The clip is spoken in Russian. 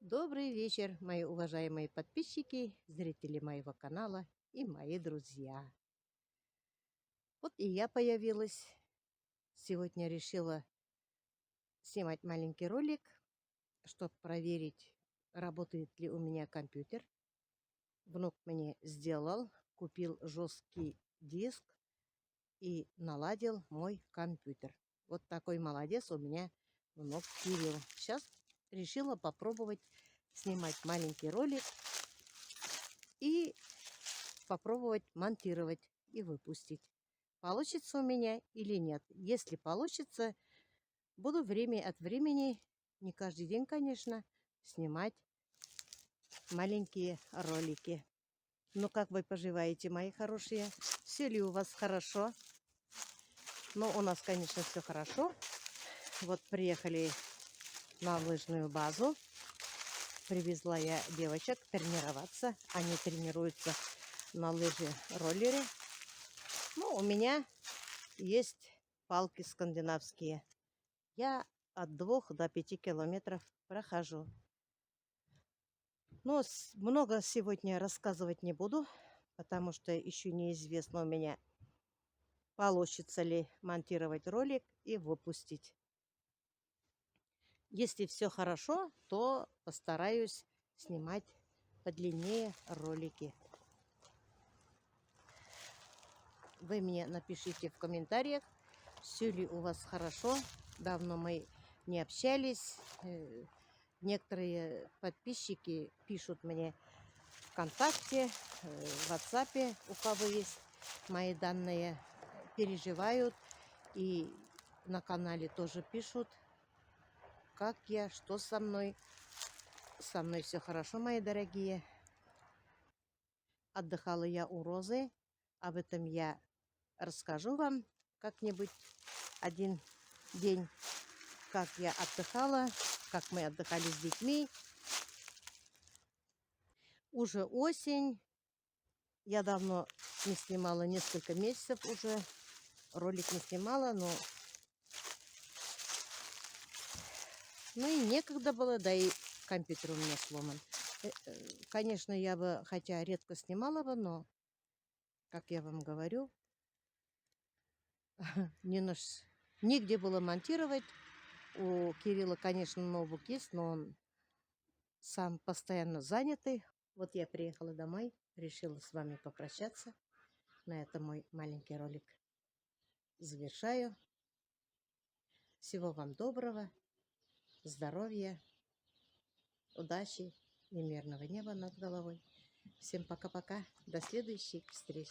Добрый вечер, мои уважаемые подписчики, зрители моего канала и мои друзья. Вот и я появилась. Сегодня решила снимать маленький ролик, чтобы проверить, работает ли у меня компьютер. Внук мне сделал, купил жесткий диск и наладил мой компьютер. Вот такой молодец у меня внук Кирилл. Сейчас решила попробовать снимать маленький ролик и попробовать монтировать и выпустить. Получится у меня или нет. Если получится, буду время от времени, не каждый день, конечно, снимать маленькие ролики. Ну, как вы поживаете, мои хорошие? Все ли у вас хорошо? Ну, у нас, конечно, все хорошо. Вот приехали на лыжную базу. Привезла я девочек тренироваться. Они тренируются на лыжи-роллере. Ну, у меня есть палки скандинавские. Я от 2 до 5 километров прохожу. Но много сегодня рассказывать не буду, потому что еще неизвестно у меня, получится ли монтировать ролик и выпустить. Если все хорошо, то постараюсь снимать подлиннее ролики. Вы мне напишите в комментариях, все ли у вас хорошо. Давно мы не общались. Некоторые подписчики пишут мне ВКонтакте, в WhatsApp, у кого есть мои данные, переживают. И на канале тоже пишут, как я, что со мной. Со мной все хорошо, мои дорогие. Отдыхала я у Розы. Об этом я расскажу вам как-нибудь один день, как я отдыхала, как мы отдыхали с детьми. Уже осень. Я давно не снимала, несколько месяцев уже ролик не снимала, но ну и некогда было, да и компьютер у меня сломан. Конечно, я бы, хотя редко снимала бы, но, как я вам говорю, нигде было монтировать. У Кирилла, конечно, ноутбук есть, но он сам постоянно занятый. Вот я приехала домой, решила с вами попрощаться. На этом мой маленький ролик завершаю. Всего вам доброго, здоровья, удачи и мирного неба над головой. Всем пока-пока. До следующих встреч.